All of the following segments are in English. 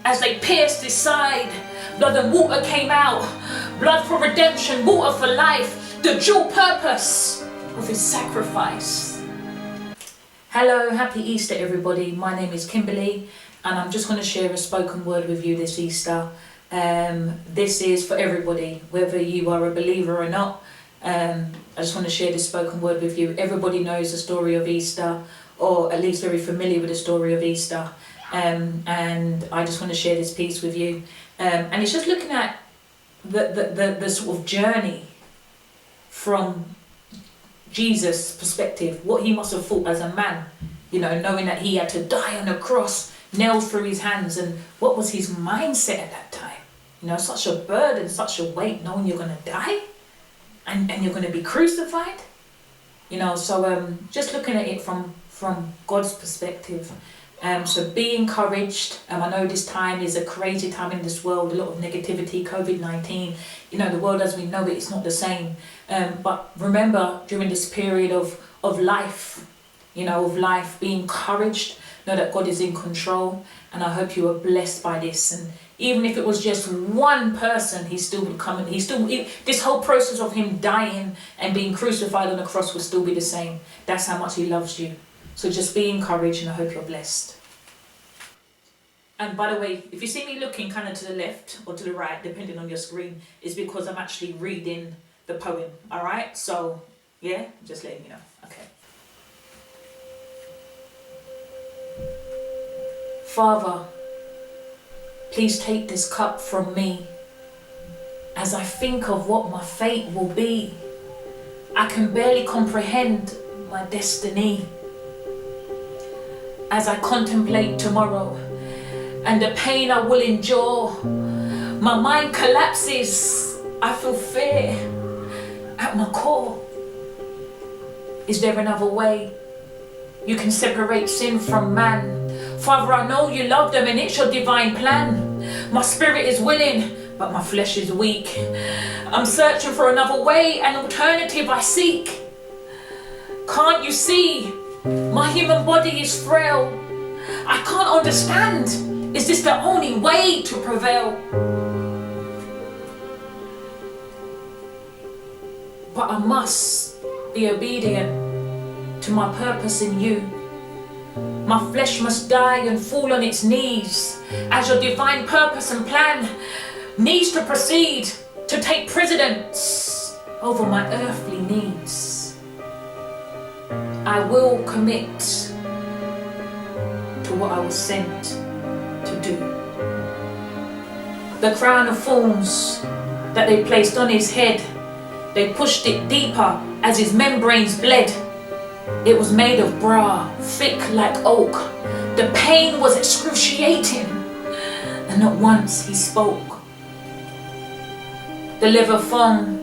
as they pierced his side. Blood and water came out, blood for redemption, water for life, the dual purpose of his sacrifice. Hello, happy Easter everybody. My name is Kimberly and I'm just going to share a spoken word with you this Easter. This is for everybody, whether you are a believer or not. I just want to share this spoken word with you. Everybody knows the story of Easter, or at least very familiar with the story of Easter. And I just want to share this piece with you. And it's just looking at the sort of journey from Jesus' perspective, what he must have thought as a man, you know, knowing that he had to die on a cross, nails through his hands, and what was his mindset at that time? You know, such a burden, such a weight, knowing you're going to die and you're going to be crucified. You know, so just looking at it from God's perspective. So be encouraged. I know this time is a crazy time in this world, a lot of negativity, COVID-19. You know, the world as we know it is not the same. But remember, during this period of life, you know, of life, be encouraged. Know that God is in control. And I hope you are blessed by this. And even if it was just one person, he still would come. And this whole process of him dying and being crucified on the cross will still be the same. That's how much he loves you. So just be encouraged and I hope you're blessed. And by the way, if you see me looking kind of to the left or to the right, depending on your screen, it's because I'm actually reading the poem. All right? So, yeah, just letting you know. Okay. Father, please take this cup from me. As I think of what my fate will be, I can barely comprehend my destiny. As I contemplate tomorrow and the pain I will endure, my mind collapses. I feel fear at my core. Is there another way you can separate sin from man? Father, I know you love them and it's your divine plan. My spirit is willing, but my flesh is weak. I'm searching for another way, an alternative I seek. Can't you see? My human body is frail. I can't understand. Is this the only way to prevail? But I must be obedient to my purpose in you. My flesh must die and fall on its knees as your divine purpose and plan needs to proceed to take precedence over my earthly needs. I will commit to what I was sent to do. The crown of thorns that they placed on his head, they pushed it deeper as his membranes bled. It was made of brass, thick like oak. The pain was excruciating, and not once he spoke. The leather thong,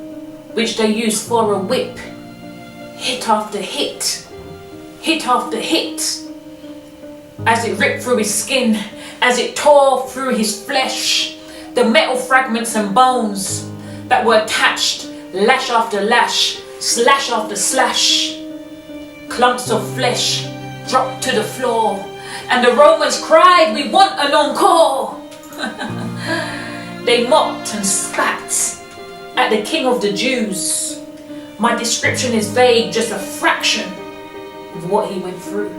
which they used for a whip, hit after hit, hit after hit, as it ripped through his skin, as it tore through his flesh. The metal fragments and bones that were attached, lash after lash, slash after slash. Clumps of flesh dropped to the floor, and the Romans cried, "We want an encore!" They mocked and spat at the King of the Jews. My description is vague, just a fraction of what he went through.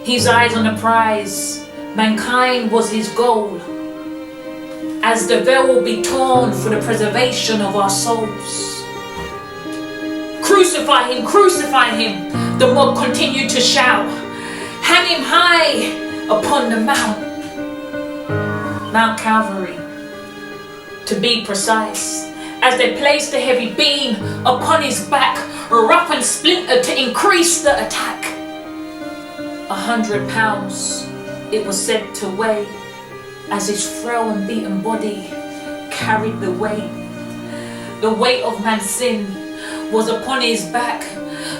His eyes on the prize, mankind was his goal. As the veil will be torn for the preservation of our souls. Crucify him, the mob continued to shout. Hang him high upon the Mount Calvary, to be precise, as they placed a heavy beam upon his back, rough and splintered to increase the attack. 100 pounds it was said to weigh, as his frail and beaten body carried the weight. The weight of man's sin was upon his back.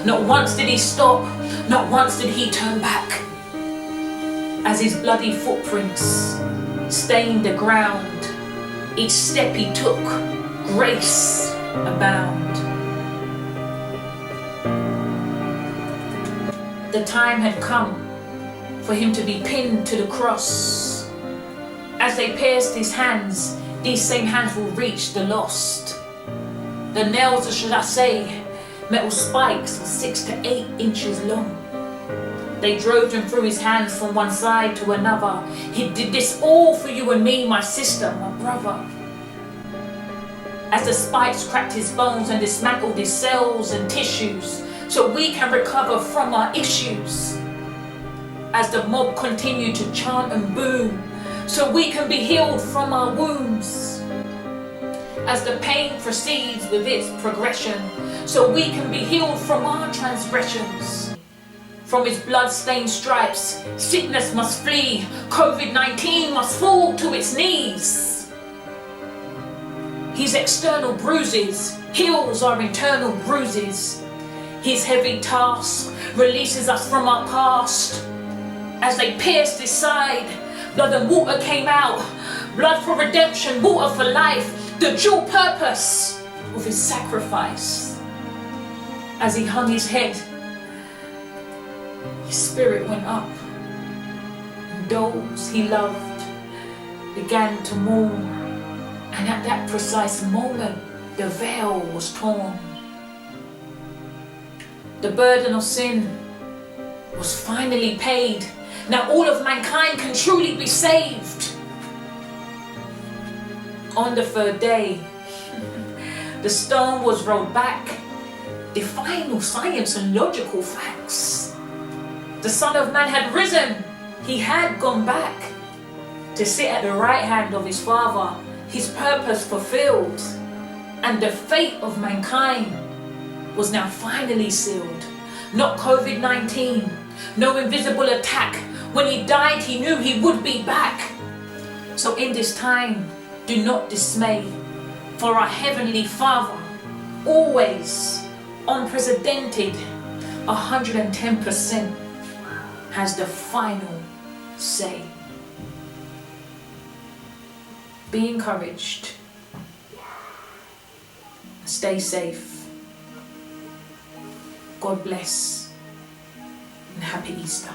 Not once did he stop, not once did he turn back, as his bloody footprints stained the ground. Each step he took, grace abound. The time had come for him to be pinned to the cross. As they pierced his hands, these same hands will reach the lost. The nails, or should I say, metal spikes were 6 to 8 inches long. They drove them through his hands from one side to another. He did this all for you and me, my sister, my brother. As the spikes cracked his bones and dismantled his cells and tissues, so we can recover from our issues. As the mob continued to chant and boom, so we can be healed from our wounds. As the pain proceeds with its progression, so we can be healed from our transgressions. From his blood-stained stripes, sickness must flee, COVID-19 must fall to its knees. His external bruises heals our internal bruises. His heavy task releases us from our past. As they pierced his side, blood and water came out. Blood for redemption, water for life, the dual purpose of his sacrifice. As he hung his head, his spirit went up, and those he loved began to mourn. And at that precise moment, the veil was torn. The burden of sin was finally paid. Now all of mankind can truly be saved. On the third day, the stone was rolled back, defying all science and logical facts. The Son of Man had risen. He had gone back to sit at the right hand of his Father, his purpose fulfilled. And the fate of mankind was now finally sealed. Not COVID-19, no invisible attack. When he died, he knew he would be back. So in this time, do not dismay, for our Heavenly Father, always unprecedented, 110%, has the final say. Be encouraged. Stay safe. God bless, and happy Easter.